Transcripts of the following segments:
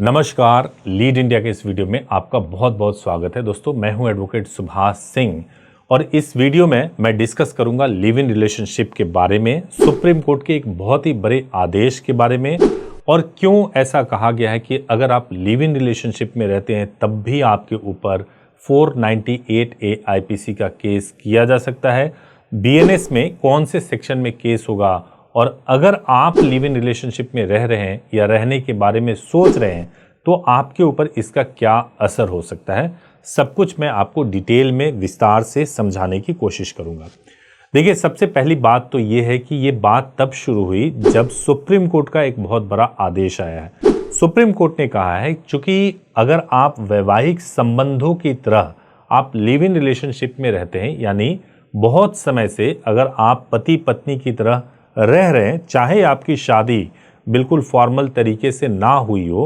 नमस्कार, lead India के इस वीडियो में आपका बहुत बहुत स्वागत है। दोस्तों, मैं हूं एडवोकेट सुभाष सिंह और इस वीडियो में मैं डिस्कस करूंगा लिव इन रिलेशनशिप के बारे में, सुप्रीम कोर्ट के एक बहुत ही बड़े आदेश के बारे में और क्यों ऐसा कहा गया है कि अगर आप लिव इन रिलेशनशिप में रहते हैं तब भी आपके ऊपर 498A आईपीसी का केस किया जा सकता है। बीएनएस में कौन से सेक्शन में केस होगा और अगर आप लिव इन रिलेशनशिप में रह रहे हैं या रहने के बारे में सोच रहे हैं तो आपके ऊपर इसका क्या असर हो सकता है, सब कुछ मैं आपको डिटेल में विस्तार से समझाने की कोशिश करूंगा। देखिए, सबसे पहली बात तो ये है कि ये बात तब शुरू हुई जब सुप्रीम कोर्ट का एक बहुत बड़ा आदेश आया है। सुप्रीम कोर्ट ने कहा है चूंकि अगर आप वैवाहिक संबंधों की तरह आप लिव इन रिलेशनशिप में रहते हैं, यानी बहुत समय से अगर आप पति पत्नी की तरह रह रहे हैं, चाहे आपकी शादी बिल्कुल फॉर्मल तरीके से ना हुई हो,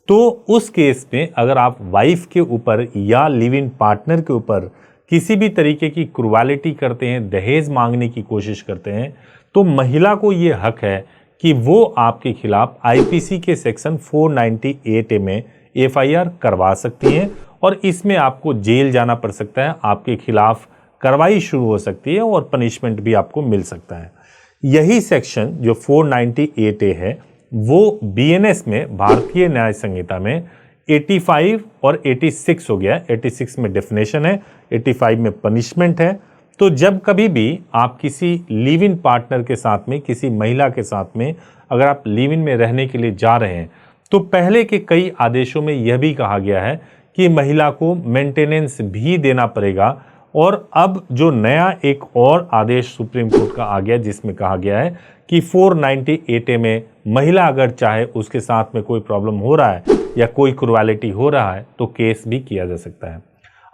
तो उस केस में अगर आप वाइफ के ऊपर या लिव इन पार्टनर के ऊपर किसी भी तरीके की क्रूएलिटी करते हैं, दहेज मांगने की कोशिश करते हैं, तो महिला को ये हक है कि वो आपके खिलाफ आईपीसी के सेक्शन 498A में एफआईआर करवा सकती हैं और इसमें आपको जेल जाना पड़ सकता है, आपके खिलाफ कार्रवाई शुरू हो सकती है और पनिशमेंट भी आपको मिल सकता है। यही सेक्शन जो 498A है वो बीएनएस में, भारतीय न्याय संहिता में 85 और 86 हो गया। 86 में डेफिनेशन है, 85 में पनिशमेंट है। तो जब कभी भी आप किसी लिव इन पार्टनर के साथ में, किसी महिला के साथ में अगर आप लिव इन में रहने के लिए जा रहे हैं तो पहले के कई आदेशों में यह भी कहा गया है कि महिला को मेंटेनेंस भी देना पड़ेगा। और अब जो नया एक और आदेश सुप्रीम कोर्ट का आ गया जिसमें कहा गया है कि 498A में महिला अगर चाहे उसके साथ में कोई प्रॉब्लम हो रहा है या कोई क्रूएलिटी हो रहा है तो केस भी किया जा सकता है।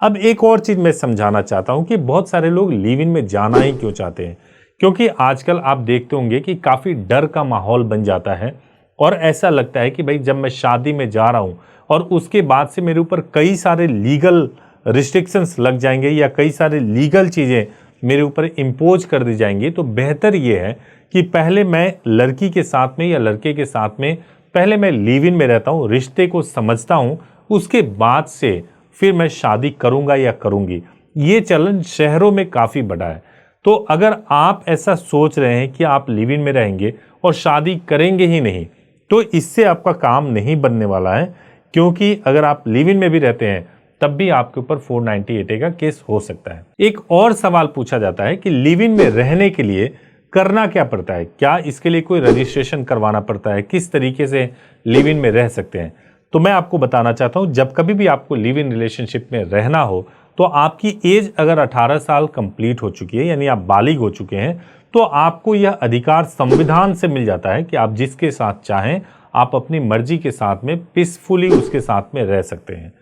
अब एक और चीज मैं समझाना चाहता हूं कि बहुत सारे लोग लिव इन में जाना ही क्यों चाहते हैं, क्योंकि आजकल आप देखते होंगे कि काफी डर का माहौल बन जाता है और ऐसा लगता है कि भाई जब मैं शादी में जा रहा हूं और उसके बाद से मेरे ऊपर कई सारे लीगल रिस्ट्रिक्शंस लग जाएंगे या कई सारे लीगल चीज़ें मेरे ऊपर इम्पोज कर दी जाएंगी, तो बेहतर ये है कि पहले मैं लड़की के साथ में या लड़के के साथ में पहले मैं लिव इन में रहता हूँ, रिश्ते को समझता हूँ, उसके बाद से फिर मैं शादी करूँगा या करूँगी। ये चलन शहरों में काफ़ी बड़ा है। तो अगर आप ऐसा सोच रहे हैं कि आप लिव इन में रहेंगे और शादी करेंगे ही नहीं, तो इससे आपका काम नहीं बनने वाला है, क्योंकि अगर आप लिव इन में भी रहते हैं तब भी आपके ऊपर 498A का केस हो सकता है। एक और सवाल पूछा जाता है कि लिव इन में रहने के लिए करना क्या पड़ता है, क्या इसके लिए कोई रजिस्ट्रेशन करवाना पड़ता है, किस तरीके से लिव इन में रह सकते हैं। तो मैं आपको बताना चाहता हूं, जब कभी भी आपको लिव इन रिलेशनशिप में रहना हो तो आपकी एज अगर 18 साल कंप्लीट हो चुकी है, यानी आप बालिग हो चुके हैं, तो आपको यह अधिकार संविधान से मिल जाता है कि आप जिसके साथ चाहें आप अपनी मर्जी के साथ में पीसफुली उसके साथ में रह सकते हैं।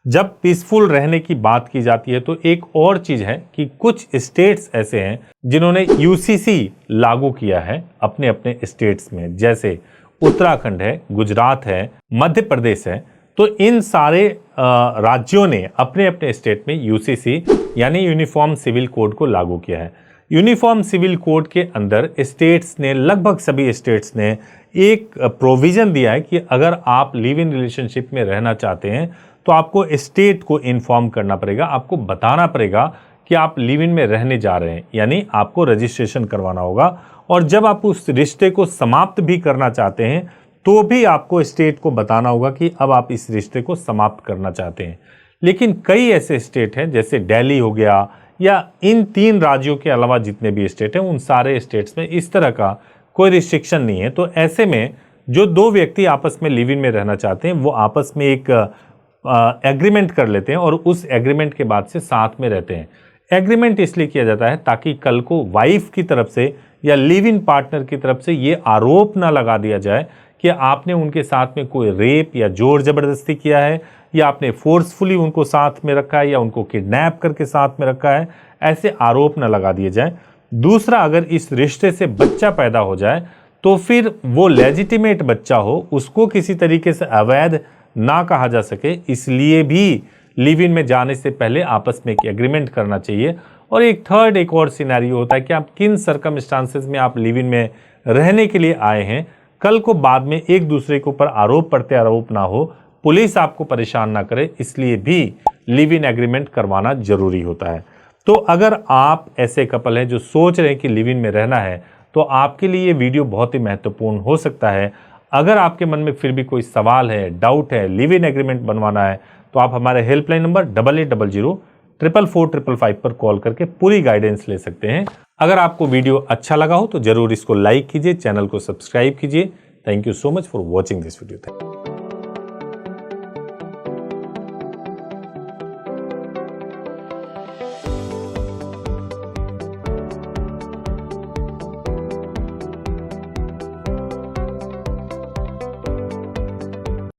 जब पीसफुल रहने की बात की जाती है तो एक और चीज है कि कुछ स्टेट्स ऐसे हैं जिन्होंने यूसीसी लागू किया है अपने अपने स्टेट्स में, जैसे उत्तराखंड है, गुजरात है, मध्य प्रदेश है। तो इन सारे राज्यों ने अपने अपने स्टेट में यूसीसी यानी यूनिफॉर्म सिविल कोड को लागू किया है। यूनिफॉर्म सिविल कोड के अंदर स्टेट्स ने, लगभग सभी स्टेट्स ने एक प्रोविजन दिया है कि अगर आप लिव इन रिलेशनशिप में रहना चाहते हैं तो आपको स्टेट को इन्फॉर्म करना पड़ेगा, आपको बताना पड़ेगा कि आप लिव इन में रहने जा रहे हैं, यानी आपको रजिस्ट्रेशन करवाना होगा। और जब आप उस रिश्ते को समाप्त भी करना चाहते हैं तो भी आपको स्टेट को बताना होगा कि अब आप इस रिश्ते को समाप्त करना चाहते हैं। लेकिन कई ऐसे स्टेट हैं, जैसे दिल्ली हो गया या इन 3 राज्यों के अलावा जितने भी स्टेट हैं, उन सारे स्टेट्स में इस तरह का कोई रिस्ट्रिक्शन नहीं है। तो ऐसे में जो 2 व्यक्ति आपस में लिव इन में रहना चाहते हैं वो आपस में एक एग्रीमेंट कर लेते हैं और उस एग्रीमेंट के बाद से साथ में रहते हैं। एग्रीमेंट इसलिए किया जाता है ताकि कल को वाइफ की तरफ से या लिव इन पार्टनर की तरफ से ये आरोप ना लगा दिया जाए कि आपने उनके साथ में कोई रेप या जोर जबरदस्ती किया है या आपने फोर्सफुली उनको साथ में रखा है या उनको किडनैप करके साथ में रखा है, ऐसे आरोप ना लगा दिए जाए। दूसरा, अगर इस रिश्ते से बच्चा पैदा हो जाए तो फिर वो लेजिटिमेट बच्चा हो, उसको किसी तरीके से अवैध ना कहा जा सके, इसलिए भी लिव इन में जाने से पहले आपस में एक एग्रीमेंट करना चाहिए। और एक और सिनेरियो होता है कि आप किन सर्कमस्टांसेस में आप लिव इन में रहने के लिए आए हैं, कल को बाद में एक दूसरे के ऊपर आरोप प्रत्यारोप ना हो, पुलिस आपको परेशान ना करे, इसलिए भी लिव इन एग्रीमेंट करवाना जरूरी होता है। तो अगर आप ऐसे कपल हैं जो सोच रहे हैं कि लिव इन में रहना है, तो आपके लिए ये वीडियो बहुत ही महत्वपूर्ण हो सकता है। अगर आपके मन में फिर भी कोई सवाल है, डाउट है, लिव इन एग्रीमेंट बनवाना है, तो आप हमारे हेल्पलाइन नंबर 8800-444-555 पर कॉल करके पूरी गाइडेंस ले सकते हैं। अगर आपको वीडियो अच्छा लगा हो तो जरूर इसको लाइक कीजिए, चैनल को सब्सक्राइब कीजिए। Thank you so much for watching this video.